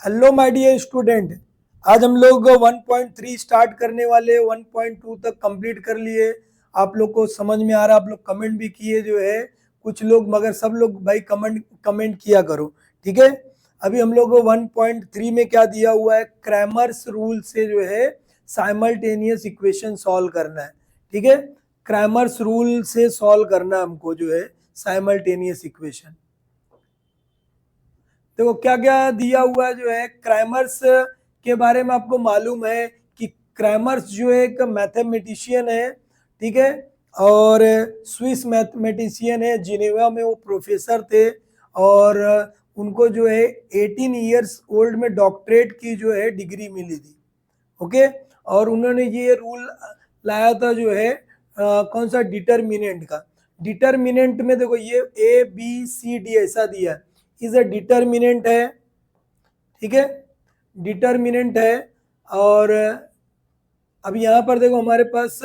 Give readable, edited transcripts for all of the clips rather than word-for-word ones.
Hello my dear student, आज हम लोग 1.3 स्टार्ट करने वाले, 1.2 तक कंप्लीट कर लिए। आप लोग को समझ में आ रहा, आप लोग कमेंट भी किए जो है कुछ लोग, मगर सब लोग भाई कमेंट किया करो, ठीक है। अभी हम लोग को 1.3 में क्या दिया हुआ है, क्रैमर्स रूल से जो है साइमल्टेनियस इक्वेशन सॉल्व करना है, ठीक है। क्रैमर्स रूल से सॉल्व करना है हमको जो है साइमल्टेनियस इक्वेशन। देखो क्या क्या दिया हुआ है जो है क्रैमर्स के बारे में आपको मालूम है कि क्रैमर्स जो है एक मैथमेटिशियन है, ठीक है, और स्विस मैथमेटिशियन है। जिनेवा में वो प्रोफेसर थे और उनको जो है 18 ईयर्स ओल्ड में डॉक्टरेट की जो है डिग्री मिली थी, ओके। और उन्होंने ये रूल लाया था जो है कौन सा, डिटर्मिनेंट का। डिटर्मिनेंट में देखो ये ए बी सी डी ऐसा दिया है, इज अ डिटर्मिनेंट है, ठीक है, डिटर्मिनेंट है। और अब यहां पर देखो हमारे पास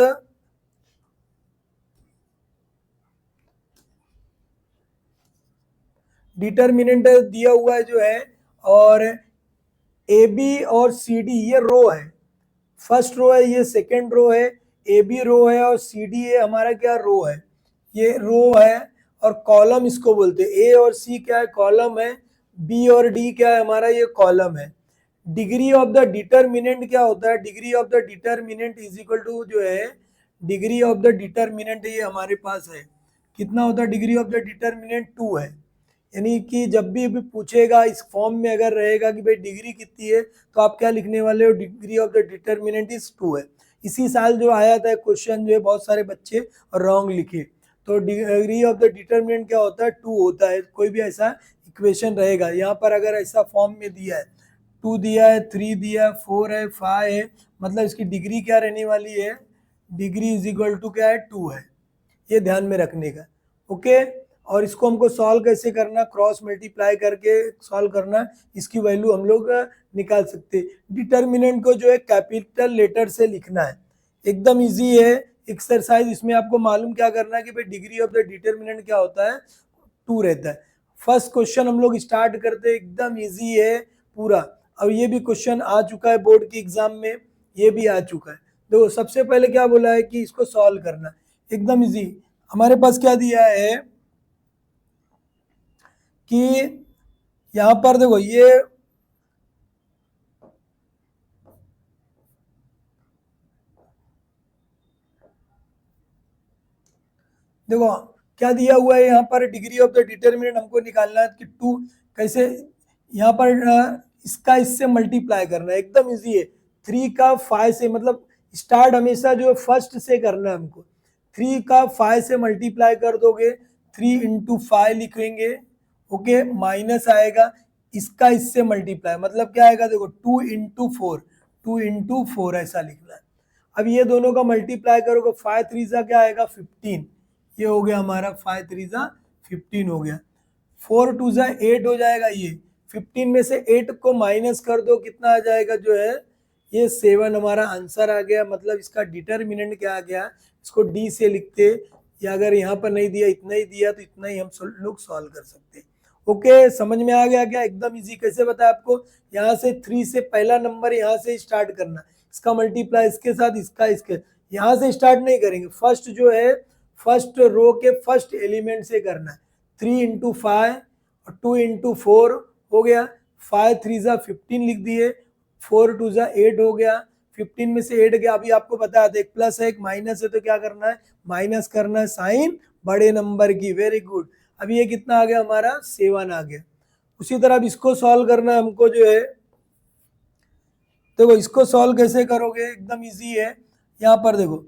डिटर्मिनेंट दिया हुआ है जो है, और ए बी और सी डी ये रो है, फर्स्ट रो है, ये सेकेंड रो है, ए बी रो है और सी डी है हमारा क्या, रो है, ये रो है। और कॉलम इसको बोलते हैं, ए और सी क्या है, कॉलम है, बी और डी क्या है हमारा, ये कॉलम है। डिग्री ऑफ द डिटर्मिनेंट क्या होता है, degree of the determinant is equal to जो है, डिग्री ऑफ द डिटर्मिनेंट ये हमारे पास है, कितना होता है, डिग्री ऑफ द डिटर्मिनेंट 2 है। यानी कि जब भी पूछेगा इस फॉर्म में अगर रहेगा कि भाई डिग्री कितनी है, तो आप क्या लिखने वाले हो, degree of the determinant is 2 है। इसी साल जो आया था क्वेश्चन जो है बहुत सारे बच्चे रॉन्ग लिखे, तो डिग्री ऑफ द डिटर्मिनेंट क्या होता है, 2 होता है। कोई भी ऐसा इक्वेशन रहेगा यहाँ पर अगर ऐसा फॉर्म में दिया है, 2 दिया है, 3 दिया है, 4 है, 5 है, मतलब इसकी डिग्री क्या रहने वाली है, डिग्री इज इक्वल टू क्या है, 2 है। ये ध्यान में रखने का, ओके। और इसको हमको सॉल्व कैसे करना, क्रॉस मल्टीप्लाई करके सॉल्व करना, इसकी वैल्यू हम लोग निकाल सकते। डिटर्मिनेंट को जो है कैपिटल लेटर से लिखना है, एकदम इजी है एक्सरसाइज। इसमें आपको मालूम क्या करना है कि भाई डिग्री ऑफ द डिटर्मिनेंट क्या होता है, 2 रहता है। फर्स्ट क्वेश्चन हम लोग स्टार्ट करते, एकदम इजी है पूरा। अब ये भी क्वेश्चन आ चुका है बोर्ड की एग्जाम में, ये भी आ चुका है। देखो सबसे पहले क्या बोला है कि इसको सॉल्व करना, एकदम इजी। हमारे पास क्या दिया है कि यहां पर देखो ये देखो क्या दिया हुआ है, यहाँ पर डिग्री ऑफ द डिटर्मिनेंट हमको निकालना है कि 2 कैसे, यहाँ पर इसका इससे मल्टीप्लाई करना है, एकदम इजी है। 3 का 5 से, मतलब स्टार्ट हमेशा जो फर्स्ट से करना है हमको। 3 का 5 से मल्टीप्लाई कर दोगे, 3 इंटू 5 लिखेंगे, ओके, माइनस आएगा, इसका इससे मल्टीप्लाई मतलब क्या आएगा, देखो 2 इंटू 4, 2 इंटू 4 ऐसा लिखना है। अब ये दोनों का मल्टीप्लाई करोगे, 5 3 सा क्या आएगा, 15, ये हो गया हमारा 5 3 सा 15 हो गया। 4 2 सा 8 हो जाएगा, ये 15 में से 8 को माइनस कर दो, कितना आ जाएगा जो है, ये 7 हमारा आंसर आ गया। मतलब इसका डिटर्मिनेंट क्या आ गया, इसको डी से लिखते, या अगर यहाँ पर नहीं दिया, इतना ही दिया तो इतना ही हम लोग सॉल्व कर सकते। ओके, समझ में आ गया क्या, एकदम इजी। कैसे बताया आपको, यहाँ से 3 से पहला नंबर यहाँ से स्टार्ट करना, इसका मल्टीप्लाई इसके साथ, इसका इसके, यहाँ से स्टार्ट नहीं करेंगे, फर्स्ट जो है फर्स्ट रो के फर्स्ट एलिमेंट से करना है। 3 इंटू 5 और 2 इंटू 4 हो गया, 5 3 ज़ा 15 लिख दिए, 4 2 ज़ा 8 हो गया, 15 में से 8 गया। अभी आपको बताया था एक प्लस है एक माइनस है, तो क्या करना है, माइनस करना है साइन बड़े नंबर की, वेरी गुड। अभी ये कितना आ गया हमारा, 7 आ गया। उसी तरह अब इसको सॉल्व करना है हमको जो है, देखो इसको सॉल्व कैसे करोगे, एकदम इजी है। यहाँ पर देखो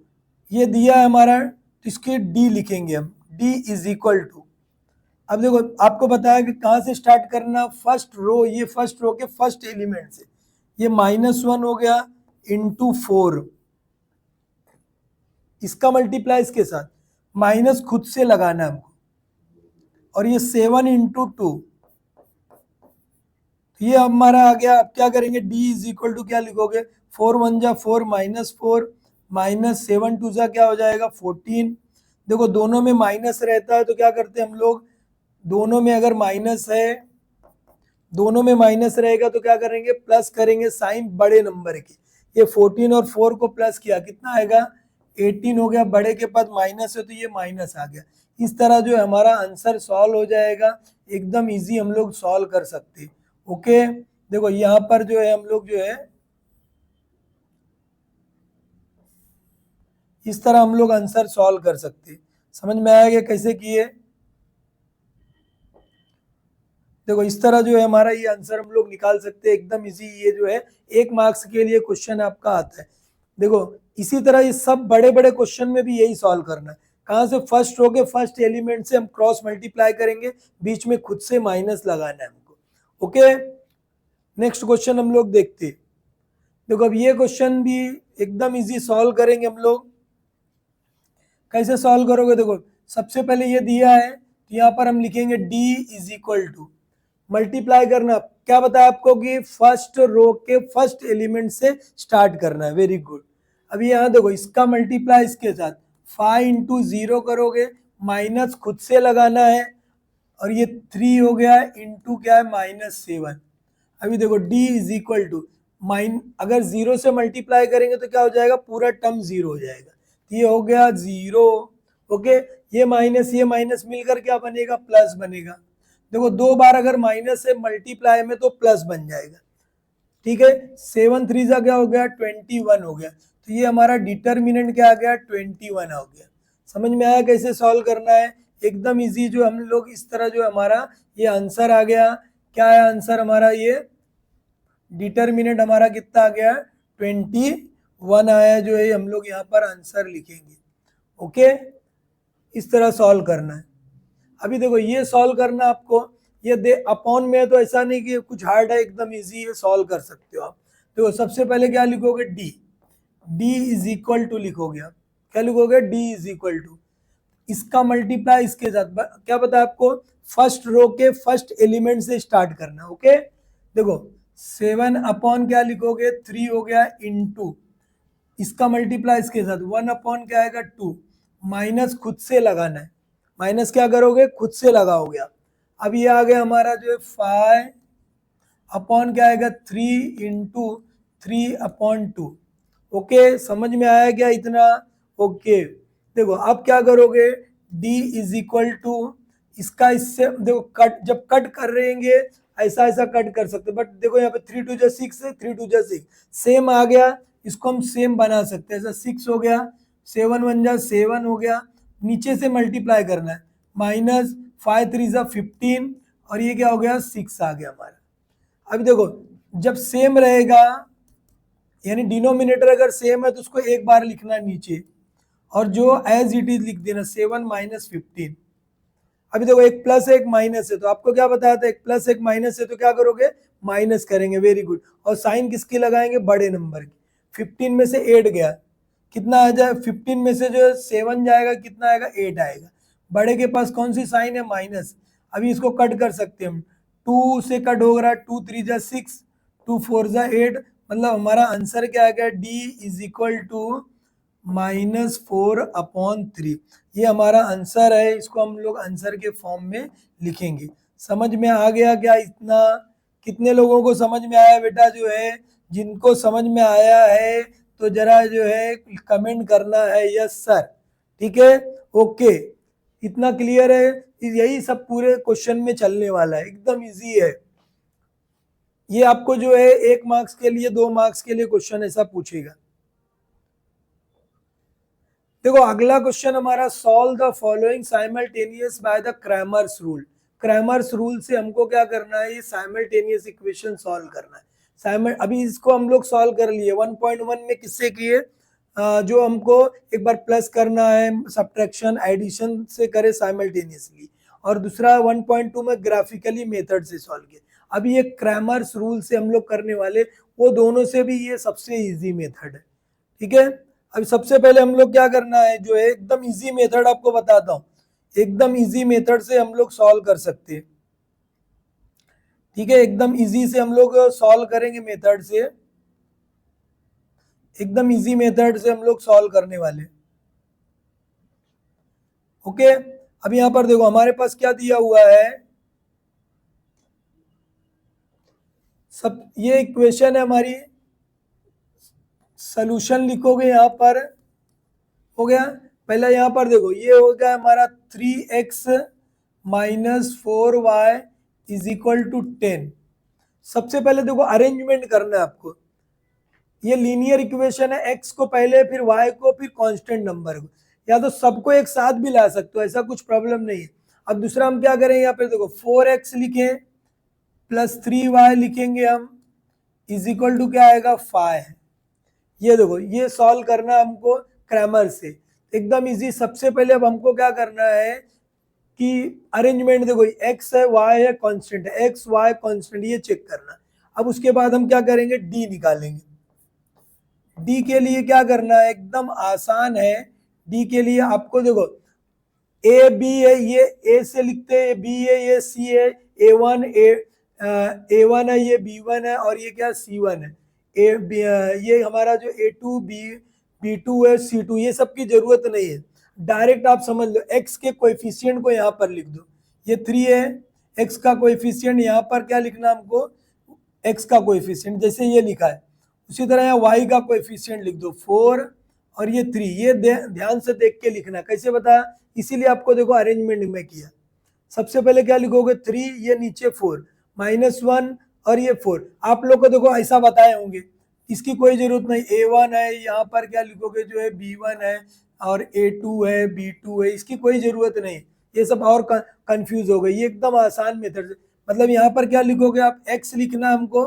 ये दिया है हमारा, तो इसके डी लिखेंगे हम, डी इज इक्वल टू, अब देखो आपको बताया कि कहाँ से स्टार्ट करना, फर्स्ट रो, ये फर्स्ट रो के फर्स्ट एलिमेंट से, ये -1 हो गया इंटू 4, इसका मल्टीप्लाई इसके साथ, माइनस खुद से लगाना है हमको, और ये 7 इंटू 2, ये हमारा आ गया। अब क्या करेंगे, d इज इक्वल टू क्या लिखोगे, 4 1 जा 4 -4 -7 2 जा क्या हो जाएगा 14। देखो दोनों में माइनस रहता है तो क्या करते हैं हम लोग, दोनों में अगर माइनस है दोनों में माइनस रहेगा तो क्या करेंगे, प्लस करेंगे साइन बड़े नंबर की। ये 14 और 4 को प्लस किया, कितना आएगा 18 हो गया, बड़े के पास माइनस है तो ये माइनस आ गया। इस तरह जो है हमारा आंसर सॉल्व हो जाएगा, एकदम इजी हम लोग सॉल्व कर सकते। ओके, देखो यहाँ पर जो है हम लोग जो है इस तरह हम लोग आंसर सॉल्व कर सकते। समझ में आएगा कैसे किए? देखो इस तरह जो है हमारा ये आंसर हम लोग निकाल सकते हैं, एकदम इजी। ये जो है 1 मार्क्स के लिए क्वेश्चन आपका आता है। देखो इसी तरह ये सब बड़े बड़े क्वेश्चन में भी यही सॉल्व करना है। कहाँ से, फर्स्ट रो के फर्स्ट एलिमेंट से हम क्रॉस मल्टीप्लाई करेंगे, बीच में खुद से माइनस लगाना है हमको। ओके, नेक्स्ट क्वेश्चन हम लोग देखते हैं। देखो अब ये क्वेश्चन भी एकदम इजी सॉल्व करेंगे हम लोग। कैसे सॉल्व करोगे, देखो सबसे पहले ये दिया है तो यहाँ पर हम लिखेंगे d is equal to multiply करना। क्या बताया आपको कि फर्स्ट रो के फर्स्ट एलिमेंट से स्टार्ट करना है, वेरी गुड। अभी यहाँ देखो इसका मल्टीप्लाई इसके साथ 5 इंटू 0 करोगे, माइनस खुद से लगाना है, और ये 3 हो गया इंटू क्या है -7। अभी देखो d इज इक्वल टू अगर 0 से मल्टीप्लाई करेंगे तो क्या हो जाएगा, पूरा टर्म 0 हो जाएगा, तो ये हो गया 0। ओके, ये माइनस मिलकर क्या बनेगा, प्लस बनेगा। देखो 2 बार अगर माइनस से मल्टीप्लाई में तो प्लस बन जाएगा, ठीक है। 7 3 जा क्या हो गया, 21 हो गया, तो ये हमारा डिटर्मिनेंट क्या आ गया, 21 हो गया। समझ में आया कैसे सॉल्व करना है, एकदम इजी। जो हम लोग इस तरह जो हमारा ये आंसर आ गया, क्या है आंसर हमारा, ये डिटर्मिनेंट हमारा कितना आ गया, 21 आया, जो है हम लोग यहाँ पर आंसर लिखेंगे। ओके, इस तरह सॉल्व करना है। अभी देखो ये सॉल्व करना आपको, ये दे अपॉन में है तो ऐसा नहीं कि कुछ हार्ड है, एकदम इजी है, सॉल्व कर सकते हो आप। देखो सबसे पहले क्या लिखोगे, डी इज इक्वल टू लिखोगे आप, क्या लिखोगे, डी इज इक्वल टू इसका मल्टीप्लाई इसके साथ, क्या पता आपको, फर्स्ट रो के फर्स्ट एलिमेंट से स्टार्ट करना। ओके, देखो 7 अपॉन क्या लिखोगे, 3 हो गया इंटू इसका मल्टीप्लाई इसके साथ 1 अपॉन क्या आएगा, 2, माइनस खुद से लगाना है, माइनस क्या करोगे, खुद से लगाओगे आप। अब ये आ गया हमारा जो है 5 अपॉन क्या आएगा, 3 इंटू 3/2। ओके, समझ में आया क्या इतना? ओके, देखो अब क्या करोगे, d इज इक्वल टू इसका इससे, देखो कट जब कट कर रहेंगे ऐसा ऐसा कट कर सकते, बट देखो यहाँ पे 3 2 जा 6 है, 3 2 जा 6 सेम आ गया, इसको हम सेम बना सकते हैं। ऐसा 6 हो गया, 7 1 जा 7 हो गया, नीचे से मल्टीप्लाई करना है, माइनस 5 3 जा 15, और ये क्या हो गया, 6 आ गया हमारा। अभी देखो जब सेम रहेगा, यानी डिनोमिनेटर अगर सेम है तो उसको एक बार लिखना नीचे, और जो एज इट इज लिख देना, 7 - 15। अभी देखो एक प्लस है एक माइनस है, तो आपको क्या बताया था, एक प्लस एक माइनस है तो क्या करोगे, माइनस करेंगे, वेरी गुड। और साइन किसकी लगाएंगे, बड़े नंबर की। 15 में से 8 गया, कितना आ जाए, 15 में से जो 7 जाएगा कितना आएगा, 8 आएगा। बड़े के पास कौन सी साइन है, माइनस। अभी इसको कट कर सकते हैं हम, 2 से कट हो रहा है, 2 3 जा 6, 2 4 जा 8, मतलब हमारा आंसर क्या आ गया, डी इज इक्वल टू -4/3। ये हमारा आंसर है, इसको हम लोग आंसर के फॉर्म में लिखेंगे। समझ में आ गया क्या इतना? कितने लोगों को समझ में आया बेटा, जो है जिनको समझ में आया है तो जरा जो है कमेंट करना है, यस सर, ठीक है, ओके, इतना क्लियर है। यही सब पूरे क्वेश्चन में चलने वाला है, एकदम इजी है। ये आपको जो है 1 मार्क्स के लिए 2 मार्क्स के लिए क्वेश्चन ऐसा पूछेगा। देखो अगला क्वेश्चन हमारा, solve the following simultaneous by the Cramer's rule. Cramer's rule से हमको क्या करना है, ये साइमल्टेनियस इक्वेशन सॉल्व करना है। अभी इसको हम लोग सॉल्व कर लिए 1.1 में, किससे किए, जो हमको एक बार प्लस करना है, सब्ट्रैक्शन एडिशन से करे साइमल्टेनियसली, और दूसरा 1.2 में ग्राफिकली मेथड से सॉल्व किया। अभी ये क्रैमर्स रूल से हम लोग करने वाले, वो दोनों से भी ये सबसे इजी मेथड है, ठीक है। अब सबसे पहले हम लोग क्या करना है, जो है एकदम इजी मेथड आपको बताता हूँ, एकदम इजी मेथड से हम लोग सॉल्व कर सकते हैं, ठीक है। एकदम इजी से हम लोग सॉल्व करेंगे, मेथड से, एकदम इजी मेथड से हम लोग सॉल्व करने वाले। ओके, अब यहाँ पर देखो हमारे पास क्या दिया हुआ है, सब ये इक्वेशन है हमारी, सोल्यूशन लिखोगे यहाँ पर, हो गया। पहले यहाँ पर देखो ये हो गया हमारा 3x minus 4y is equal to 10। सबसे पहले देखो अरेंजमेंट करना है आपको, ये लीनियर इक्वेशन है, x को पहले फिर y को फिर कांस्टेंट नंबर को, या तो सबको एक साथ भी ला सकते हो, ऐसा कुछ प्रॉब्लम नहीं है। अब दूसरा हम क्या करेंगे, यहाँ पे देखो 4x लिखें प्लस 3y लिखेंगे हम, इज इक्वल टू क्या आएगा 5। ये देखो ये सॉल्व करना है हमको क्रैमर से, एकदम इजी। सबसे पहले अब हमको क्या करना है कि अरेंजमेंट देखो x है y है कांस्टेंट है, x y कांस्टेंट, ये चेक करना। अब उसके बाद हम क्या करेंगे, d निकालेंगे। d के लिए क्या करना है, एकदम आसान है। d के लिए आपको देखो a b है, ये a से लिखते हैं, b है, ये c है, a1 a1 है, ये b1 है, और ये क्या c1 है, ये हमारा जो a2 b2 है, c2, ये सब की जरूरत नहीं है। डायरेक्ट आप समझ लो, x के कोएफिशिएंट को यहाँ पर लिख दो, ये 3 है, x का कोएफिशिएंट यहाँ पर क्या लिखना हमको, x का कोएफिशिएंट जैसे ये लिखा है, उसी तरह यहाँ y का कोएफिशिएंट लिख दो 4 और ये 3। ये ध्यान से देख के लिखना, कैसे बताया, इसीलिए आपको देखो अरेंजमेंट में किया। सबसे पहले क्या लिखोगे 3, ये नीचे 4, -1 और ये 4। आप लोग को देखो ऐसा बताए होंगे, इसकी कोई जरूरत नहीं। a1 है, यहाँ पर क्या लिखोगे जो है b1 है, और a2 है, b2 है, इसकी कोई जरूरत नहीं। ये सब और कंफ्यूज हो गई, ये एकदम आसान मेथड से। मतलब यहाँ पर क्या लिखोगे आप, x लिखना हमको,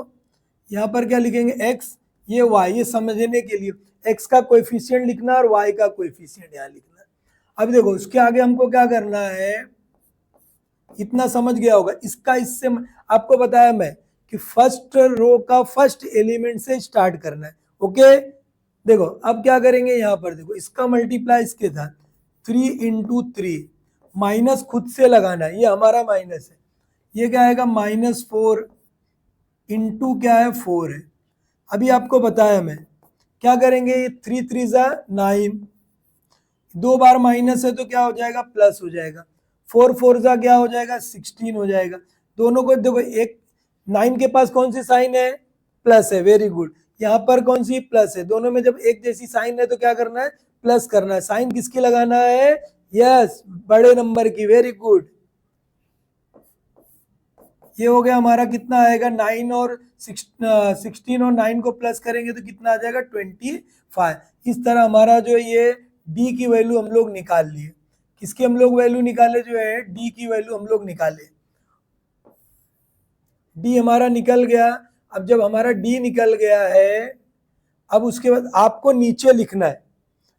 यहाँ पर क्या लिखेंगे x, ये y, ये समझने के लिए x का कोएफिशिएंट लिखना और y का कोएफिशिएंट यहाँ लिखना। अब देखो उसके आगे हमको क्या करना है, इतना समझ गया होगा। इसका इससे आपको बताया मैं कि फर्स्ट रो का फर्स्ट एलिमेंट से स्टार्ट करना है। ओके, देखो अब क्या करेंगे, यहाँ पर देखो इसका मल्टीप्लाई इसके साथ 3 × 3, माइनस खुद से लगाना है, ये हमारा माइनस है, ये क्या आएगा -4 इंटू क्या है 4 है। अभी आपको बताया मैं क्या करेंगे, 3 3 9, 2 बार माइनस है तो क्या हो जाएगा, प्लस हो जाएगा। 4 4 क्या हो जाएगा, 16 हो जाएगा। दोनों को देखो, एक 9 के पास कौन सी साइन है, प्लस है, वेरी गुड। यहाँ पर कौन सी, प्लस है। दोनों में जब एक जैसी साइन है तो क्या करना है, प्लस करना है। साइन किसकी लगाना है, यस, बड़े नंबर की, वेरी गुड। ये हो गया हमारा, कितना आएगा 9 और 16 और 9 को प्लस करेंगे तो कितना आ जाएगा 25। इस तरह हमारा जो ये d की वैल्यू हम लोग निकाल लिए। किसकी हम लोग वैल्यू निकाले, जो है d की वैल्यू हम लोग निकाले। d हमारा निकल गया। अब जब हमारा d निकल गया है, अब उसके बाद आपको नीचे लिखना है।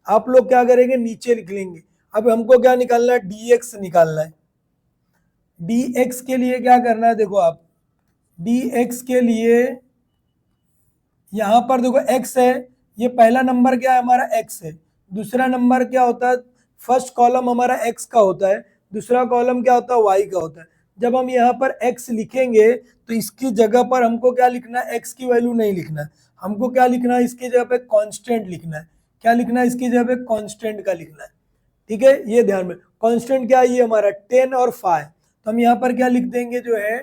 आप लोग क्या करेंगे, नीचे लिख लेंगे। अब हमको क्या निकालना है, dx निकालना है। dx के लिए क्या करना है, देखो आप dx के लिए यहाँ पर देखो x है, ये पहला नंबर क्या है हमारा, x है। दूसरा नंबर क्या होता है, फर्स्ट कॉलम हमारा x का होता है, दूसरा कॉलम क्या होता है, y का होता है। जब हम यहाँ पर x लिखेंगे तो इसकी जगह पर हमको क्या लिखना है, x की वैल्यू नहीं लिखना है, हमको क्या लिखना है, इसकी जगह पे कांस्टेंट लिखना है। क्या लिखना है, इसकी जगह पे कांस्टेंट का लिखना है। ठीक है, ये ध्यान में। कांस्टेंट क्या है, ये हमारा 10 और 5, तो हम यहाँ पर क्या लिख देंगे, जो है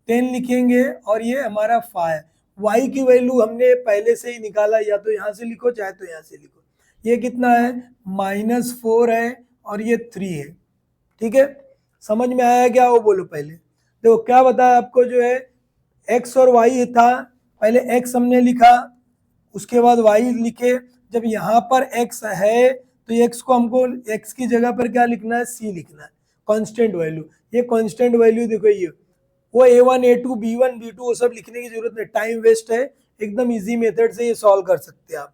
10 लिखेंगे और ये हमारा 5। y की वैल्यू हमने पहले से ही निकाला, या तो यहाँ से लिखो चाहे तो यहाँ से लिखो। ये कितना है, -4 है और ये 3 है। ठीक है, समझ में आया क्या, वो बोलो पहले। देखो क्या बताया आपको, जो है x और y था, पहले x हमने लिखा, उसके बाद y लिखे। जब यहाँ पर x है तो x को हमको x की जगह पर क्या लिखना है, c लिखना है, कांस्टेंट वैल्यू। ये कांस्टेंट वैल्यू देखो, ये वो a1 a2 b1 b2 वो सब लिखने की जरूरत नहीं, टाइम वेस्ट है। एकदम इजी मेथड से ये सॉल्व कर सकते हैं आप।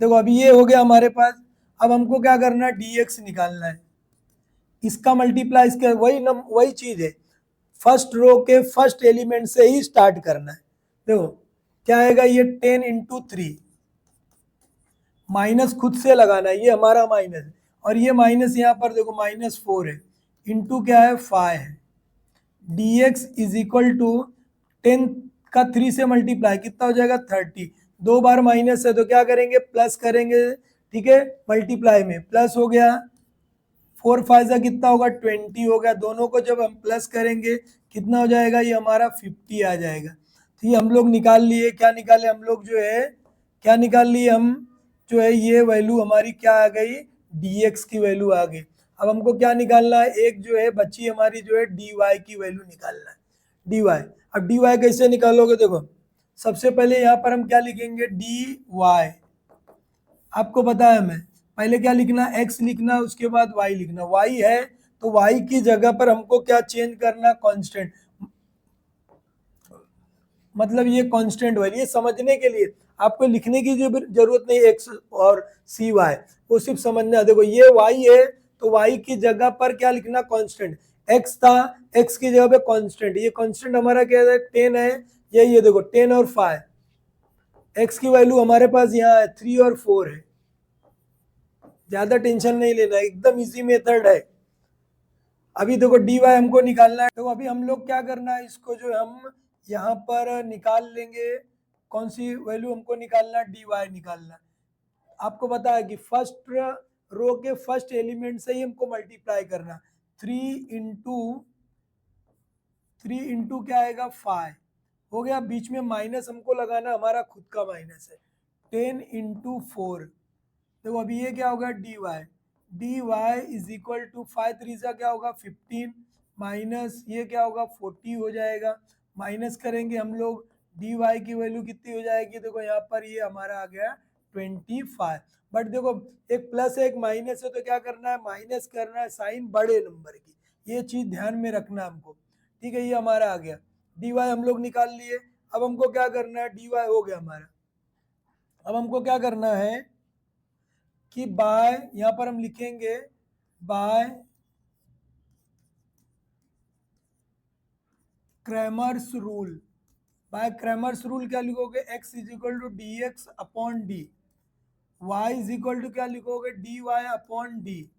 देखो अभी ये हो गया हमारे पास। अब हमको क्या करना है, dx निकालना है। इसका मल्टीप्लाई इसके, वही चीज है, फर्स्ट रो के फर्स्ट एलिमेंट से ही स्टार्ट करना है। देखो क्या आएगा, ये 10 × 3, माइनस खुद से लगाना है, ये हमारा माइनस है, और ये माइनस यहाँ पर देखो -4 है, इंटू क्या है 5 है। dx इज इक्वल टू 10 का 3 से मल्टीप्लाई कितना हो जाएगा 30। 2 बार माइनस है तो क्या करेंगे, प्लस करेंगे। ठीक है, मल्टीप्लाई में प्लस हो गया 4 फाइव कितना होगा 20 हो गया, दोनों को जब हम प्लस करेंगे कितना हो जाएगा, ये हमारा 50 आ जाएगा। तो ये हम लोग निकाल लिए, क्या निकाले हम लोग जो है, क्या निकाल लिए हम जो है, ये वैल्यू हमारी क्या आ गई, dx की वैल्यू आ गई। अब हमको क्या निकालना है, एक जो है बची हमारी जो है dy की वैल्यू निकालना है, dy। अब dy कैसे निकालोगे, देखो सबसे पहले यहाँ पर हम क्या लिखेंगे, dy। आपको पता है हमें पहले क्या लिखना, x लिखना, उसके बाद y लिखना। y है तो y की जगह पर हमको क्या चेंज करना, कांस्टेंट, मतलब ये कांस्टेंट वैल्यू। ये समझने के लिए आपको लिखने की जरूरत नहीं, x और cy, वो सिर्फ समझना। देखो ये y है तो y की जगह पर क्या लिखना, कांस्टेंट। x था, x की जगह पे कांस्टेंट, ये कांस्टेंट हमारा क्या है, 10 है। ये देखो 10 और 5, x की वैल्यू हमारे पास यहाँ है 3 और 4 है। ज्यादा टेंशन नहीं लेना, एकदम इजी मेथड है। अभी देखो dy हमको निकालना है, तो अभी हम लोग क्या करना है, इसको जो हम यहाँ पर निकाल लेंगे। कौन सी वैल्यू हमको निकालना है, dy निकालना है। आपको पता है कि फर्स्ट रो के फर्स्ट एलिमेंट से ही हमको मल्टीप्लाई करना। 3 इंटू क्या आएगा, 5 हो गया। बीच में माइनस हमको लगाना, हमारा खुद का माइनस है। 10 इंटू 4, देखो अभी ये क्या होगा, dy इज इक्वल टू 5 3 क्या होगा 15, माइनस ये क्या होगा 40 हो जाएगा। माइनस करेंगे हम लोग, dy की वैल्यू कितनी हो जाएगी, देखो यहाँ पर ये हमारा आ गया 25। बट देखो एक प्लस है एक माइनस है, तो क्या करना है, माइनस करना है साइन बड़े नंबर की, ये चीज ध्यान में रखना हमको। ठीक है, ये हमारा आ गया, dy हम लोग निकाल लिए। अब हमको क्या करना है, dy हो गया हमारा। अब हमको क्या करना है कि बाय, यहां पर हम लिखेंगे by Cramer's rule. By Cramer's rule क्या लिखोगे, x is equal to d x upon d, y is equal to क्या लिखोगे, डी वाई अपॉन डी।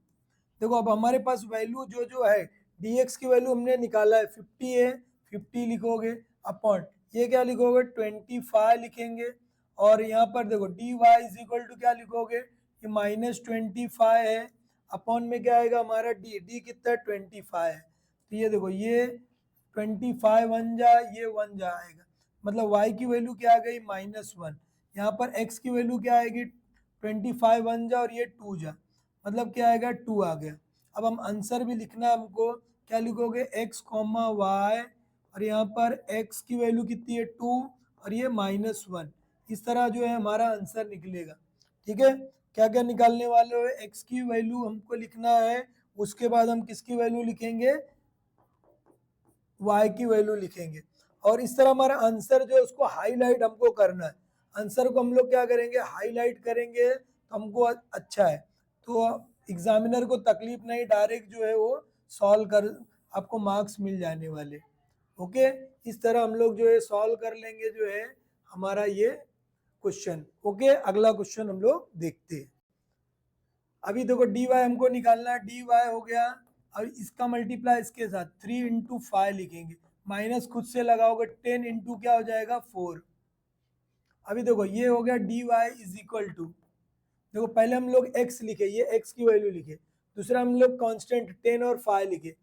देखो अब हमारे पास वैल्यू जो जो है, dx की वैल्यू हमने निकाला है 50 है, 50 लिखोगे अपॉन ये क्या लिखोगे 25 लिखेंगे। और यहाँ पर देखो dy इज इक्वल टू क्या लिखोगे, ये -25 है, अपॉन में क्या आएगा हमारा d कितना 25 है। तो ये देखो ये 25 वन जा, ये वन जा आएगा, मतलब y की वैल्यू क्या आ गई -1। यहाँ पर x की वैल्यू क्या आएगी 25 वन जा और ये 2 जा, मतलब क्या आएगा 2 आ गया। अब हम आंसर भी लिखना है हमको, क्या लिखोगे x कॉमा वाई, और यहाँ पर x की वैल्यू कितनी है 2 और ये -1। इस तरह जो है हमारा आंसर निकलेगा। ठीक है, क्या क्या निकालने वाले हो, x की वैल्यू हमको लिखना है, उसके बाद हम किसकी वैल्यू लिखेंगे, y की वैल्यू लिखेंगे। और इस तरह हमारा आंसर जो है उसको हाईलाइट हमको करना है। आंसर को हम लोग क्या करेंगे, हाईलाइट करेंगे तो हमको अच्छा है, तो एग्जामिनर को तकलीफ नहीं, डायरेक्ट जो है वो सॉल्व कर, आपको मार्क्स मिल जाने वाले। ओके, इस तरह हम लोग जो है सॉल्व कर लेंगे जो है हमारा ये क्वेश्चन। ओके, अगला क्वेश्चन हम लोग देखते हैं। अभी देखो dy हमको निकालना है, dy हो गया। अब इसका मल्टीप्लाई इसके साथ 3 इंटू 5 लिखेंगे, माइनस खुद से लगाओगे 10 इंटू क्या हो जाएगा 4। अभी देखो ये हो गया dy इज इक्वल टू, देखो पहले हम लोग x लिखे, ये x की वैल्यू लिखे, दूसरा हम लोग कांस्टेंट 10 और 5 लिखे।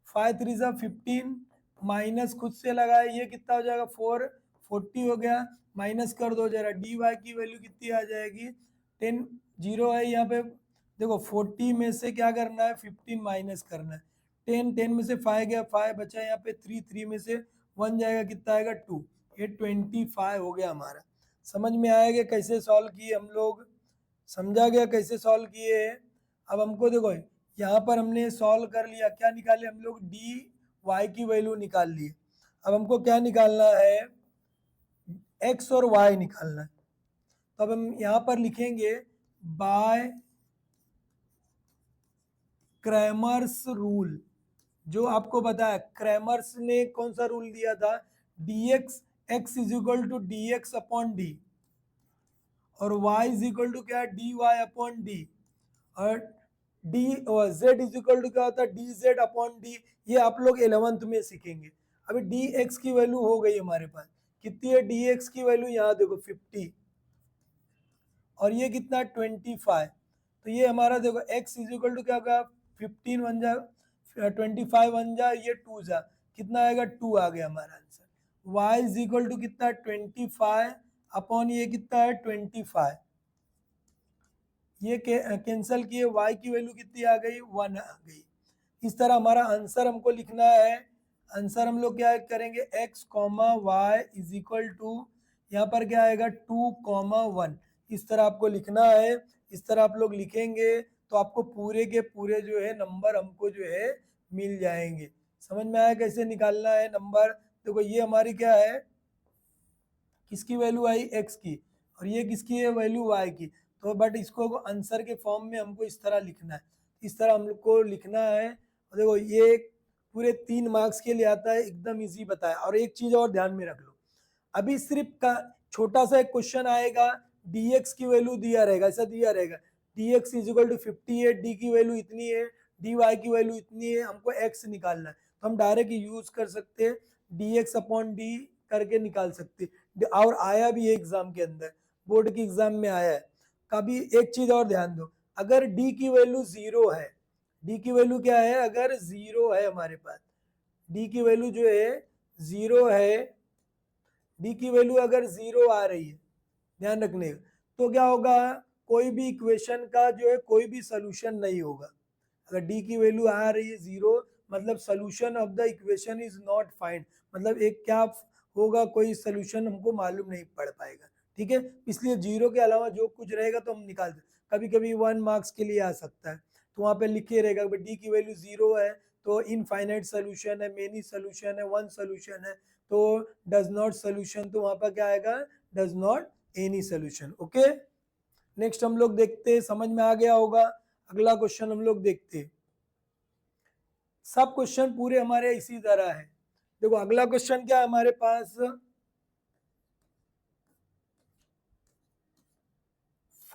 5 3 15, माइनस खुद से लगाए, ये कितना हो जाएगा 4, 40 हो गया, माइनस कर दो जरा, dy की वैल्यू कितनी आ जाएगी 10, जीरो है यहाँ पे। देखो 40 में से क्या करना है 15 माइनस करना है, 10 10 में से 5 गया, 5 बचा यहाँ पे 3, 3 में से 1 जाएगा, कितना आएगा 2, ये 25 हो गया हमारा। समझ में आएगा कैसे सॉल्व किए हम लोग, समझा गया कैसे सॉल्व किए हैं। अब हमको देखो यहाँ पर हमने सॉल्व कर लिया, क्या निकाले हम लोग, डी वाई की वैल्यू निकाल लिए। अब हमको क्या निकालना है, एक्स और वाई निकालना है। तो अब हम यहाँ पर लिखेंगे बाय क्रैमर्स रूल, जो आपको बताया क्रैमर्स ने कौन सा रूल दिया था, dx x is equal to d x upon d, और y इज इक्वल टू क्या, dy अपॉन डी, और d z is equal to क्या होता है, डी जेड अपॉन डी। ये आप लोग 11th में सीखेंगे। अभी डी एक्स की वैल्यू हो गई हमारे पास, कितनी है डी एक्स की वैल्यू, यहाँ देखो 50, और ये कितना 25। तो ये हमारा देखो x इज इक्वल टू क्या होगा 15 वन जा 25 वन जा ये 2 जा कितना आएगा 2 आ गया हमारा आंसर। y इज इक्वल टू कितना 25 अपॉन ये कितना है 25, ये कैंसिल किए y की वैल्यू कितनी आ गई 1 आ गई। इस तरह हमारा आंसर हमको लिखना है। आंसर हम लोग क्या करेंगे x comma y is equal to यहाँ पर क्या आएगा 2 कॉमा 1, इस तरह आपको लिखना है। इस तरह आप लोग लिखेंगे तो आपको पूरे के पूरे जो है नंबर हमको जो है मिल जाएंगे। समझ में आया कैसे निकालना है नंबर। देखो ये हमारी क्या है, किसकी वैल्यू आई x की, और ये किसकी है वैल्यू y की। तो बट इसको आंसर के फॉर्म में हमको इस तरह लिखना है, इस तरह हम लोग को लिखना है। और देखो ये पूरे 3 मार्क्स के लिए आता है, एकदम इजी बताया। और एक चीज और ध्यान में रख लो, अभी सिर्फ का छोटा सा एक क्वेश्चन आएगा, dx की वैल्यू दिया रहेगा, ऐसा दिया रहेगा dx इज इक्वल टू 50 है, d की वैल्यू इतनी है, dy की वैल्यू इतनी है, हमको x निकालना है। तो हम डायरेक्ट यूज कर सकते हैं dx अपॉन d करके निकाल सकते हैं। और आया भी है एग्जाम के अंदर, बोर्ड के एग्जाम में आया है। कभी एक चीज और ध्यान दो, अगर d की वैल्यू 0 है, d की वैल्यू क्या है, अगर 0 है हमारे पास, d की वैल्यू जो है 0 है, d की वैल्यू अगर 0 आ रही है, ध्यान रखने का, तो क्या होगा, कोई भी इक्वेशन का जो है कोई भी सोल्यूशन नहीं होगा। अगर d की वैल्यू आ रही है 0 मतलब solution of the equation is not find, मतलब एक क्या होगा, कोई सोल्यूशन हमको मालूम नहीं पड़ पाएगा। ठीक है, इसलिए 0 के अलावा जो कुछ रहेगा तो हम निकाल दें। कभी कभी 1 मार्क्स के लिए आ सकता है, तो वहाँ पे लिखे रहेगा d की वैल्यू 0 है तो इनफाइनाइट सोल्यूशन है, मेनी सोल्यूशन है, 1 सोल्यूशन है, तो डज नॉट सोल्यूशन, तो वहाँ पर क्या आएगा does not any solution. Okay, next हम लोग देखते हैं, समझ में आ गया होगा। अगला क्वेश्चन हम लोग देखते हैं। सब क्वेश्चन पूरे हमारे इसी तरह है। देखो अगला क्वेश्चन क्या है हमारे पास,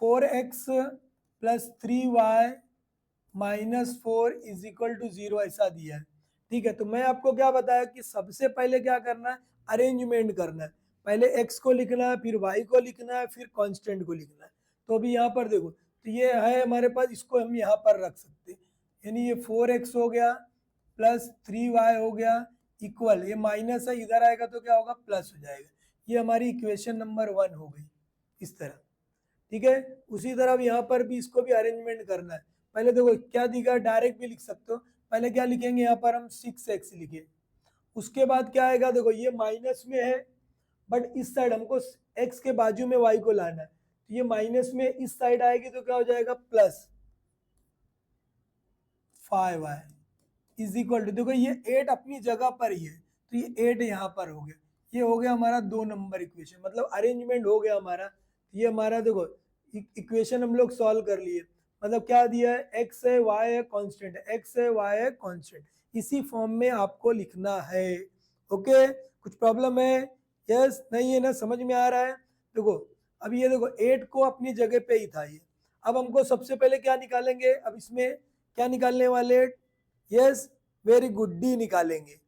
4x plus 3y minus 4 is equal to 0 ऐसा दिया है। ठीक है, तो मैं आपको क्या बताया कि सबसे पहले क्या करना है, अरेंजमेंट करना है। पहले x को लिखना है, फिर y को लिखना है, फिर कांस्टेंट को लिखना है। तो अभी यहाँ पर देखो, तो ये है हमारे पास, इसको हम यहाँ पर रख सकते हैं, यानी ये 4x हो गया प्लस 3y हो गया इक्वल, ये माइनस है इधर आएगा तो क्या होगा प्लस हो जाएगा। ये हमारी इक्वेशन नंबर 1 हो गई इस तरह। ठीक है, उसी तरह यहाँ पर भी इसको भी अरेंजमेंट करना है। पहले देखो क्या दिखा, डायरेक्ट भी लिख सकते हो। पहले क्या लिखेंगे, यहाँ पर हम 6x लिखे, उसके बाद क्या आएगा, देखो ये माइनस में है बट इस साइड हमको x के बाजू में y को लाना है, तो ये माइनस में इस साइड आएगी तो क्या हो जाएगा plus 5y is equal to, देखो ये 8 अपनी जगह पर ही है तो ये 8 यहाँ पर हो गया। ये हो गया हमारा 2 नंबर इक्वेशन, मतलब अरेंजमेंट हो गया हमारा। ये हमारा देखो इक्वेशन हम लोग सॉल्व कर लिए, मतलब क्या दिया है, x है y है कांस्टेंट है, x है y है कांस्टेंट, इसी फॉर्म में आपको लिखना है। ओके, कुछ प्रॉब्लम है, यस नहीं है ना, समझ में आ रहा है। देखो अब ये देखो 8 को अपनी जगह पे ही था ये। अब हमको सबसे पहले क्या निकालेंगे, अब इसमें क्या निकालने वाले, यस वेरी गुड, डी निकालेंगे।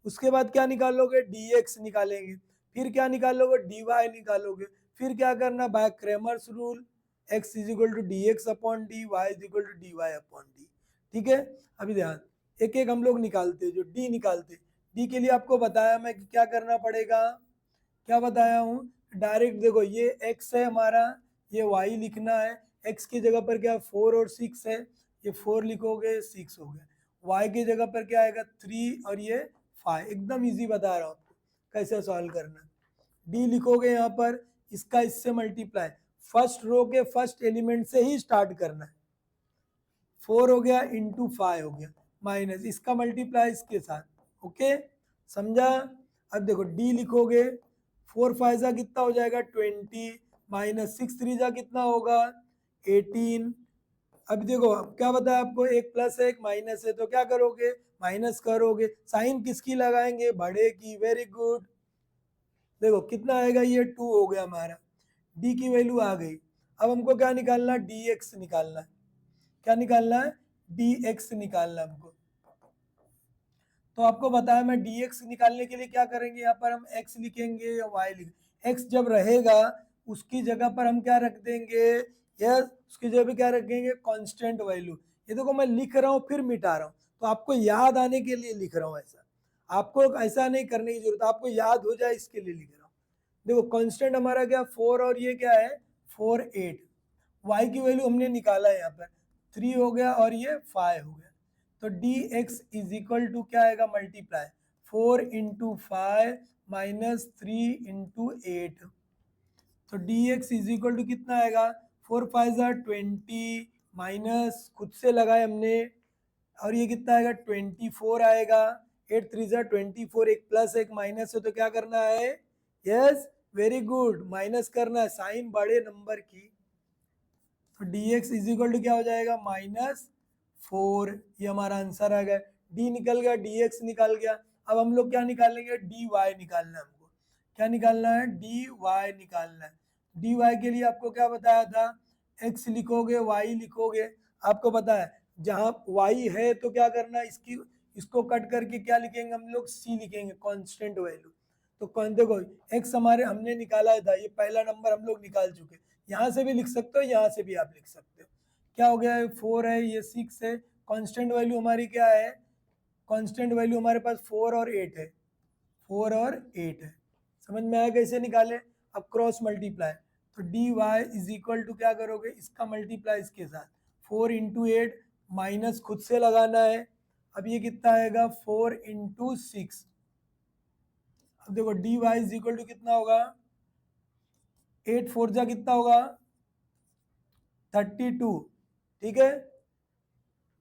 उसके बाद क्या निकालोगे, dx निकालेंगे, फिर क्या निकालोगे dy निकालोगे, फिर क्या करना, by Cramer's rule x is equal to d x upon d, y is equal to d y upon d. ठीक है, अभी ध्यान एक एक हम लोग निकालते हैं। जो d निकालते, d के लिए आपको बताया मैं कि क्या करना पड़ेगा, क्या बताया हूँ, डायरेक्ट देखो ये x है हमारा, ये y लिखना है, x की जगह पर क्या 4 और 6 है, ये 4 लिखोगे 6 हो गया, y की जगह पर क्या आएगा 3 और ये 5। एकदम इजी बता रहा हूँ आपको कैसे सॉल्व करना। d लिखोगे यहाँ पर, इसका इससे मल्टीप्लाई, फर्स्ट रो के फर्स्ट एलिमेंट से ही स्टार्ट करना है। 4 हो गया इंटू 5 हो गया, माइनस इसका मल्टीप्लाई इसके साथ। ओके समझा। अब देखो d लिखोगे, 4 5 जा कितना हो जाएगा 20, माइनस 6 3 जा कितना होगा 18। अब देखो अब क्या बताया आपको, एक प्लस है एक माइनस है, तो क्या करोगे माइनस करोगे, साइन किसकी लगाएंगे बड़े की, वेरी गुड। देखो कितना आएगा, ये 2 हो गया हमारा, d की वैल्यू आ गई। अब हमको क्या निकालना, dx निकालना है। क्या निकालना है, dx निकालना हमको। तो आपको बताया मैं dx निकालने के लिए क्या करेंगे, यहाँ पर हम x लिखेंगे या y लिखेंगे। x जब रहेगा उसकी जगह पर हम क्या रख देंगे, यस उसकी जगह पे क्या रखेंगे कांस्टेंट वैल्यू, ये देखो मैं लिख रहा हूँ फिर मिटा रहा हूँ, तो आपको याद आने के लिए लिख रहा हूँ। ऐसा आपको ऐसा नहीं करने की जरूरत, आपको याद हो जाए इसके लिए लिख रहा हूँ। देखो कांस्टेंट हमारा क्या 4 और ये क्या है 4 8, y की वैल्यू हमने निकाला है यहाँ पर 3 हो गया और ये 5 हो गया। तो dx इज इक्वल टू क्या आएगा मल्टीप्लाई 4 इंटू 5 माइनस 3 इंटू 8। तो dx इज इक्वल टू कितना आएगा 4 5 20 माइनस खुद से लगाए हमने, और ये कितना आएगा 24 आएगा। 8 3 24, एक प्लस एक माइनस है तो क्या करना है, यस वेरी गुड, माइनस करना है, साइन बड़े नंबर की। तो dx इज इक्वल टू क्या हो जाएगा -4, ये हमारा आंसर आ गया। d निकल गया, dx निकल गया। अब हम लोग क्या निकालेंगे, dy निकालना है हमको। क्या निकालना है, dy निकालना है। dy के लिए आपको क्या बताया था, x लिखोगे y लिखोगे। आपको पता है जहां y है तो क्या करना है, इसको कट करके क्या लिखेंगे हम लोग, c लिखेंगे, कांस्टेंट वैल्यू। तो कौन देखो x हमारे हमने निकाला था, ये पहला नंबर हम लोग निकाल चुके। यहाँ से भी लिख सकते हो, यहाँ से भी आप लिख सकते हो। क्या हो गया है 4 है, ये 6 है। कांस्टेंट वैल्यू हमारी क्या है, कांस्टेंट वैल्यू हमारे पास 4 और 8 है, 4 और 8 है। समझ में आया कैसे निकाले। अब क्रॉस मल्टीप्लाई, तो d y is equal to क्या करोगे, इसका मल्टीप्लाई इसके साथ 4 इंटू 8 माइनस खुद से लगाना है। अब ये कितना आएगा 4 इंटू 6। अब देखो d y is equal to कितना होगा, 8 4 जा कितना होगा 32, ठीक है,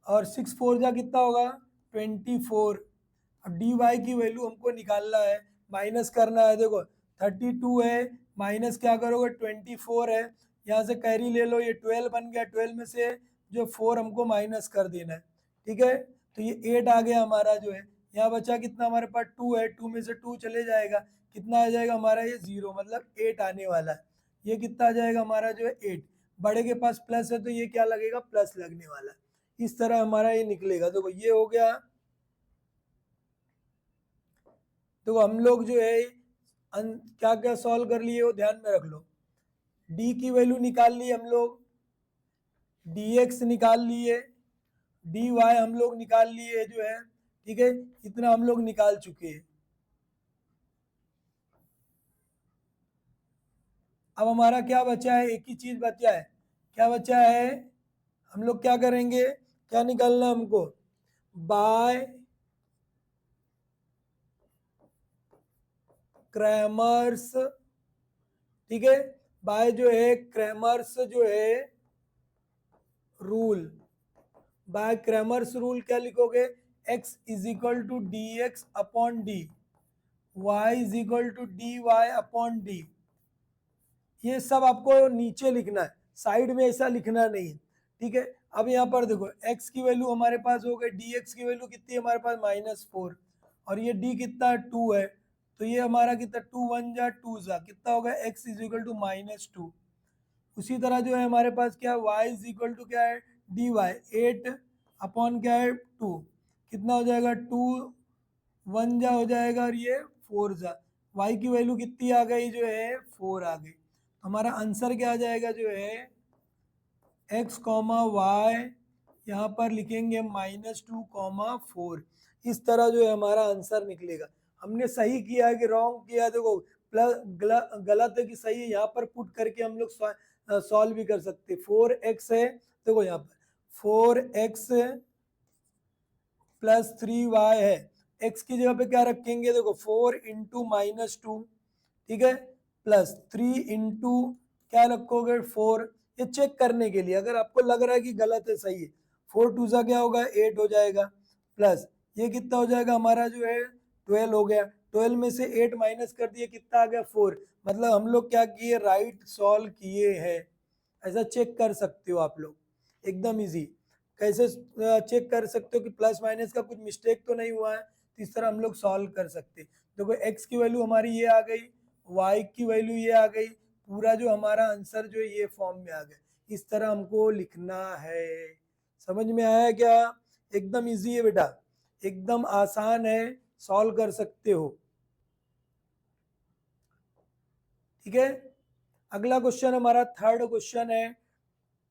और 6 4 जा कितना होगा 24। अब डी वाई की वैल्यू हमको निकालना है, माइनस करना है। देखो 32 है, माइनस क्या करोगे 24 है, यहाँ से कैरी ले लो, ये 12 बन गया, 12 में से जो 4 हमको माइनस कर देना है, ठीक है। तो ये 8 आ गया हमारा जो है, यहाँ बचा कितना हमारे पास 2 है, 2 में से 2 चले जाएगा, कितना आ जाएगा हमारा ये 0, मतलब 8 आने वाला है। ये कितना आ जाएगा हमारा जो है 8, बड़े के पास प्लस है तो ये क्या लगेगा प्लस लगने वाला है। इस तरह हमारा ये निकलेगा। देखो ये हो गया। तो हम लोग जो है क्या क्या सॉल्व कर लिए वो ध्यान में रख लो। d की वैल्यू निकाल ली हम लोग, dx निकाल लिए, dy हम लोग निकाल लिए जो है, ठीक है, इतना हम लोग निकाल चुके हैं। अब हमारा क्या बचा है, एक ही चीज बचा है। क्या बचा है, हम लोग क्या करेंगे, क्या निकालना है हमको, बाय क्रैमर्स, ठीक है, बाय जो है क्रैमर्स जो है रूल, बाय क्रैमर्स रूल क्या लिखोगे, x is equal to d x upon d, y is equal to d y upon d. ये सब आपको नीचे लिखना है, साइड में ऐसा लिखना नहीं है, ठीक है। अब यहाँ पर देखो x की वैल्यू हमारे पास हो गई, dx की वैल्यू कितनी है हमारे पास -4, और ये d कितना 2 है, तो ये हमारा कितना 2 1 जा 2 जा कितना होगा x इज इक्वल टू -2। उसी तरह जो है हमारे पास क्या है y इज इक्वल टू क्या है dy 8 अपॉन क्या है 2, कितना हो जाएगा 2 1 जा हो जाएगा और ये 4 जा, y की वैल्यू कितनी आ गई जो है 4 आ गई। हमारा आंसर क्या आ जाएगा जो है x कॉमा वाई, यहाँ पर लिखेंगे -2, 4। इस तरह जो है हमारा आंसर निकलेगा। हमने सही किया है कि रॉन्ग किया है, देखो प्लस गलत है कि सही है, यहाँ पर पुट करके हम लोग सॉल्व भी कर सकते। 4x है, देखो यहाँ पर 4x प्लस 3y है, x की जगह पे क्या रखेंगे, देखो 4 इंटू -2, ठीक है, प्लस 3 इंटू क्या रखोगे 4, ये चेक करने के लिए, अगर आपको लग रहा है कि गलत है सही है, 4 2 सा क्या होगा 8 हो जाएगा, प्लस ये कितना हो जाएगा हमारा जो है 12 हो गया, 12 में से 8 माइनस कर दिए कितना आ गया 4। मतलब हम लोग क्या किए, राइट सॉल्व किए हैं। ऐसा चेक कर सकते हो आप लोग, एकदम इजी। कैसे चेक कर सकते हो कि प्लस माइनस का कुछ मिस्टेक तो नहीं हुआ है, तो इस तरह हम लोग सॉल्व कर सकते। देखो x की वैल्यू हमारी ये आ गई, y की वैल्यू ये आ गई, पूरा जो हमारा आंसर जो है ये फॉर्म में आ गया। इस तरह हमको लिखना है। समझ में आया क्या, एकदम इजी है बेटा, एकदम आसान है, सॉल्व कर सकते हो, ठीक है। अगला क्वेश्चन हमारा थर्ड क्वेश्चन है,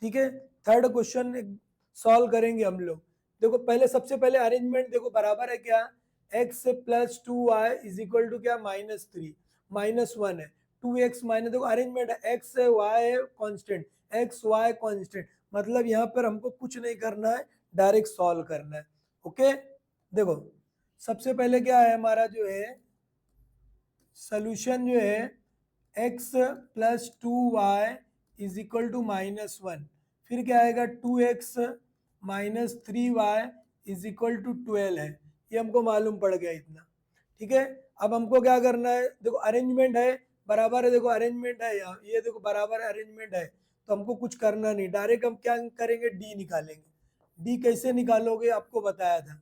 ठीक है। थर्ड क्वेश्चन सॉल्व करेंगे हम लोग। देखो पहले सबसे पहले अरेंजमेंट देखो बराबर है क्या, x plus 2y is equal to क्या -3 -1 है, 2x माइनस, देखो अरेंजमेंट है, x है y है कांस्टेंट, x y कांस्टेंट, मतलब यहाँ पर हमको कुछ नहीं करना है, डायरेक्ट सॉल्व करना है। ओके देखो सबसे पहले क्या है हमारा जो है सोल्यूशन जो है x plus 2y is equal to -1, फिर क्या आएगा 2x minus 3y is equal to 12 है, ये हमको मालूम पड़ गया इतना। ठीक है, अब हमको क्या करना है, देखो अरेंजमेंट है बराबर है, देखो अरेंजमेंट है यहाँ, ये देखो बराबर अरेंजमेंट है, तो हमको कुछ करना नहीं, डायरेक्ट हम क्या करेंगे, डी निकालेंगे। डी कैसे निकालोगे आपको बताया था,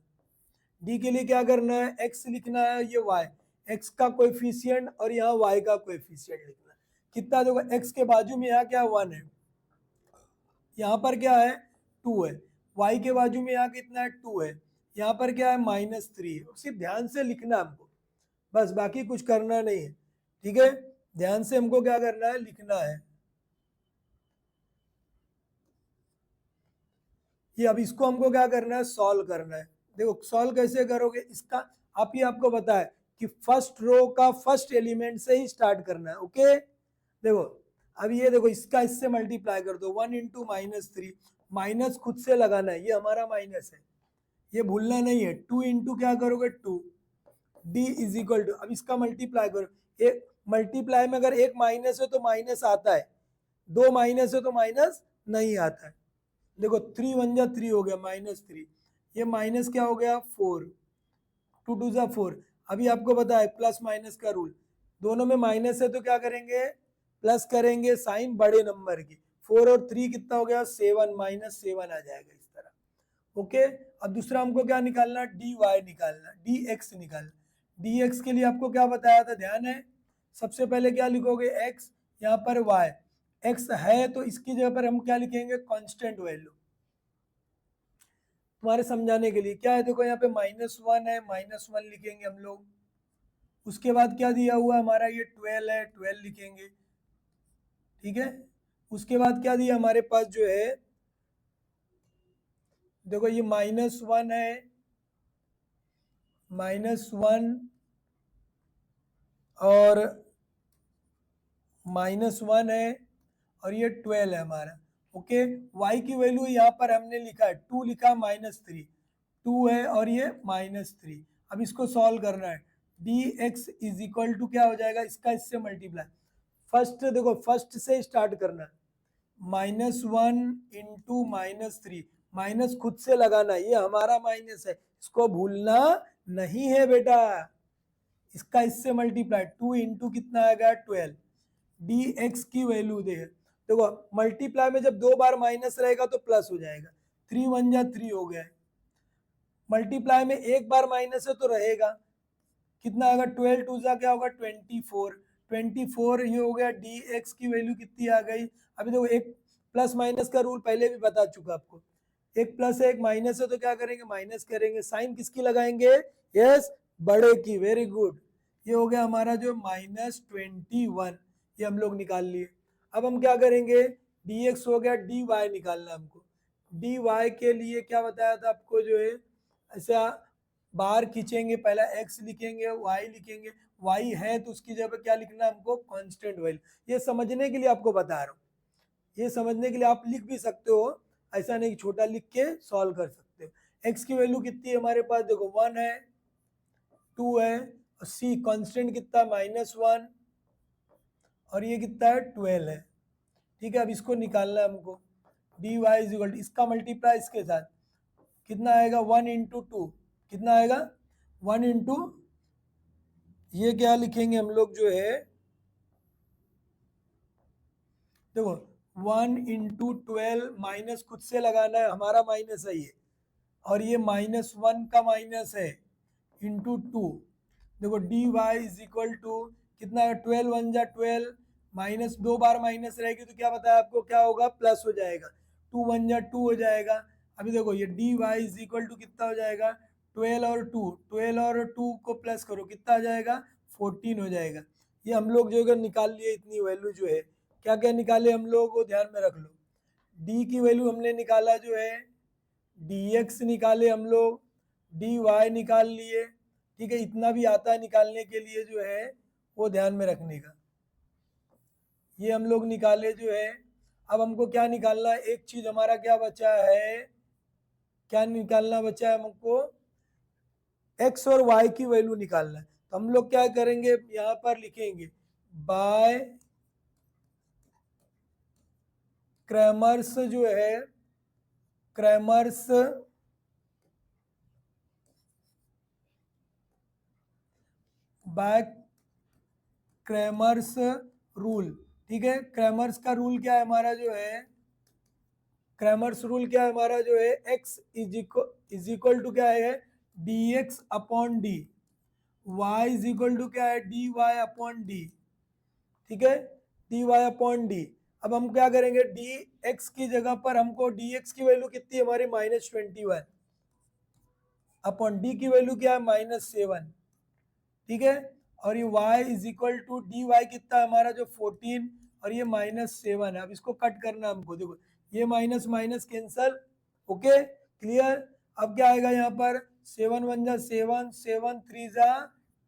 डी के लिए क्या करना है, एक्स लिखना है, ये वाई, एक्स का कोएफिशिएंट और यहाँ वाई का कोएफिशिएंट लिखना है। कितना देखो एक्स के बाजू में यहाँ क्या 1 है, यहाँ पर क्या है 2 है, वाई के बाजू में यहाँ कितना है 2 है, यहाँ पर क्या है -3 है। सिर्फ ध्यान से लिखना हमको, बस बाकी कुछ करना नहीं है। ठीक है, ध्यान से हमको क्या करना है, लिखना है। ये अब इसको हमको क्या करना है, सॉल्व करना है। देखो सॉल्व कैसे करोगे, इसका आप ही आपको पता है कि फर्स्ट रो का फर्स्ट एलिमेंट से ही स्टार्ट करना है। ओके देखो अब ये देखो इसका इससे मल्टीप्लाई कर दो, 1 इंटू -3, माइनस खुद से लगाना है, ये हमारा माइनस है, ये भूलना नहीं है। 2 इंटू क्या करोगे 2, डी इज इक्वल टू, अब इसका मल्टीप्लाई करो, एक मल्टीप्लाई में अगर एक माइनस है तो माइनस आता है, दो माइनस है तो माइनस नहीं आता है। देखो 3 1 जा 3 हो गया -3, ये माइनस क्या हो गया 4, 2 2 जा 4। अभी आपको पता है प्लस माइनस का रूल, दोनों में माइनस है तो क्या करेंगे, प्लस करेंगे, साइन बड़े नंबर की, 4 और 3 कितना हो गया 7, -7 आ जाएगा इस तरह। ओके अब दूसरा हमको क्या निकालना, डी वाई निकालना, डी एक्स निकालना। डी एक्स के लिए आपको क्या बताया था, ध्यान है, सबसे पहले क्या लिखोगे x, यहाँ पर y, x है तो इसकी जगह पर हम क्या लिखेंगे, कांस्टेंट वैल्यू। तुम्हारे समझाने के लिए क्या है, देखो यहाँ पे -1 है, -1 लिखेंगे हम लोग। उसके बाद क्या दिया हुआ है हमारा, ये 12 है, 12 लिखेंगे। ठीक है, उसके बाद क्या दिया हमारे पास जो है, देखो ये -1 है, -1 और -1 है, और ये 12 है हमारा। ओके y की वैल्यू यहाँ पर हमने लिखा है 2 लिखा, -3, 2 है और ये -3। अब इसको सॉल्व करना है, d x is equal to क्या हो जाएगा, इसका इससे मल्टीप्लाई, फर्स्ट देखो फर्स्ट से स्टार्ट करना है, -1 इंटू -3, माइनस खुद से लगाना, ये हमारा माइनस है, इसको भूलना नहीं है बेटा, इसका इससे मल्टीप्लाई, 2 इंटू कितना आएगा 12, डी एक्स की वैल्यू दे, देखो मल्टीप्लाई में जब दो बार माइनस रहेगा तो प्लस हो जाएगा, 3 1 जा 3 हो गया है, मल्टीप्लाई में एक बार माइनस है तो रहेगा, कितना आएगा 12 2 जा क्या होगा 24, 24 ये हो गया, डी एक्स की वैल्यू कितनी आ गई। अभी देखो एक प्लस माइनस का रूल पहले भी बता चुका आपको, एक प्लस है एक माइनस है तो क्या करेंगे, माइनस करेंगे, साइन किसकी लगाएंगे, यस बड़े की, वेरी गुड। ये हो गया हमारा जो -21, ये हम लोग निकाल लिए। अब हम क्या करेंगे, डी एक्स हो गया, डी वाई निकालना हमको। डी वाई के लिए क्या बताया था आपको, जो है ऐसा बाहर खींचेंगे, पहला x लिखेंगे, y लिखेंगे, y है तो उसकी जगह पर क्या लिखना है हमको, कांस्टेंट वैल्यू। ये समझने के लिए आपको बता रहा हूँ, ये समझने के लिए आप लिख भी सकते हो, ऐसा नहीं छोटा लिख के सॉल्व कर सकते हो। x की वैल्यू कितनी है हमारे पास, देखो 1 है, 2 है, और c कांस्टेंट कितना -1, और ये कितना है 12 है। ठीक है, अब इसको निकालना है हमको, डी वाई इज इक्वल, इसका मल्टीप्लाई इसके साथ कितना आएगा, 1 इंटू 2 कितना आएगा, 1 इंटू, ये क्या लिखेंगे हम लोग जो है, देखो 1 इंटू 12, माइनस खुद से लगाना है, हमारा माइनस है ये, और ये -1 का माइनस है, इंटू 2, देखो d y is equal to कितना है, 12 1 जा 12, माइनस दो बार माइनस रहेगी तो क्या बताया आपको, क्या होगा प्लस हो जाएगा, 2 1 जा 2 हो जाएगा। अभी देखो ये d y is equal to कितना हो जाएगा, 12 और 2, 12 और 2 को प्लस करो कितना आ जाएगा, 14 हो जाएगा। ये हम लोग जो है निकाल लिए, इतनी वैल्यू जो है, क्या क्या निकाले हम लोग वो ध्यान में रख लो। डी की वैल्यू हमने निकाला जो है dx निकाले हम लोग, dy निकाल लिए, ठीक है। इतना भी आता है निकालने के लिए जो है वो ध्यान में रखने का। ये हम लोग निकाले जो है। अब हमको क्या निकालना है, एक चीज हमारा क्या बचा है, क्या निकालना बचा है हमको, x और y की वैल्यू निकालना है। तो हम लोग क्या करेंगे, यहां पर लिखेंगे बाय क्रैमर्स जो है, क्रैमर्स बाय क्रैमर्स रूल, ठीक है। क्रैमर्स का रूल क्या है हमारा जो है, क्रैमर्स रूल क्या है हमारा जो है, x इज इक्वल टू क्या है, dx upon d, y is equal to क्या है, dy अपॉन डी, ठीक है, dy अपॉन डी। अब हम क्या करेंगे, dx की जगह पर हमको dx की वैल्यू कितनी है हमारी, -21 अपॉन डी की वैल्यू क्या है, -7, ठीक है। और ये y is equal to d y कितना है हमारा जो 14, और ये -7 है। अब इसको कट करना हमको, देखो ये minus minus cancel, okay clear. अब क्या आएगा यहाँ पर, 7 1 जा 7, 7 3 जा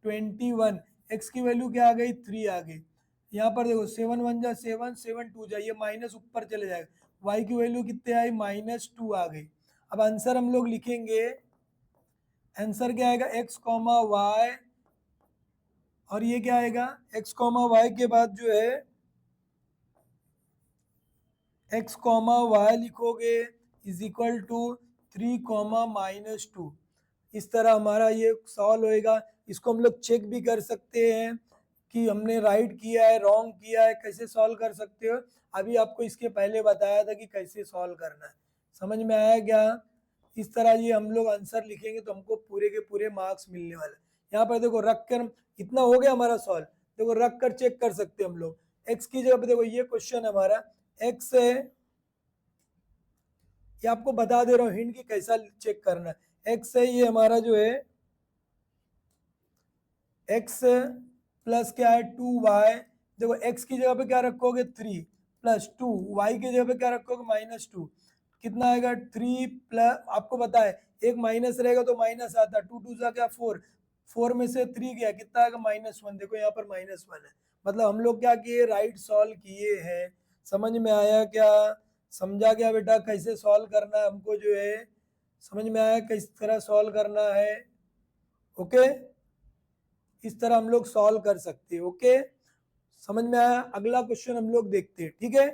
21, x की वैल्यू क्या आ गई, 3 आ गई। यहाँ पर देखो 7 1 जा 7, 7 2 जा, ये माइनस ऊपर चले जाएगा, y की वैल्यू कितने आई, -2 आ गई। अब आंसर हम लोग लिखेंगे, आंसर क्या आएगा, x कॉमा वाई, और ये क्या आएगा, x कॉमा वाई के बाद जो है x कॉमा वाई लिखोगे इज इक्वल टू 3 कॉमा -2। इस तरह हमारा ये सॉल्व होएगा। इसको हम लोग चेक भी कर सकते हैं कि हमने राइट किया है रॉन्ग किया है, कैसे सॉल्व कर सकते हो। अभी आपको इसके पहले बताया था कि कैसे सॉल्व करना है, समझ में आया क्या। इस तरह ये हम लोग आंसर लिखेंगे तो हमको पूरे के पूरे मार्क्स मिलने वाले। यहाँ पर देखो रख कर, इतना हो गया हमारा सॉल्व, देखो रख कर चेक कर सकते हैं हम लोग। एक्स की जगह पे देखो ये क्वेश्चन हमारा एक्स है, ये आपको बता दे रहा हूँ हिंट की कैसा चेक करना है। एक्स है ये हमारा जो है, एक्स प्लस क्या है 2y, देखो x की जगह पे क्या रखोगे 3 प्लस 2, y की जगह पे क्या रखोगे -2, कितना आएगा 3 प्लस, आपको पता है एक माइनस रहेगा तो माइनस आता, 2 2 जा क्या 4, 4 में से 3 गया कितना आएगा -1, देखो यहाँ पर -1 है। मतलब हम लोग क्या किए, राइट सॉल्व किए हैं। समझ में आया क्या, समझा क्या बेटा कैसे सॉल्व करना है हमको जो है, समझ में आया किस तरह सॉल्व करना है, ओके। इस तरह हम लोग सॉल्व कर सकते हैं, ओके। समझ में आया, अगला क्वेश्चन हम लोग देखते हैं, ठीक है।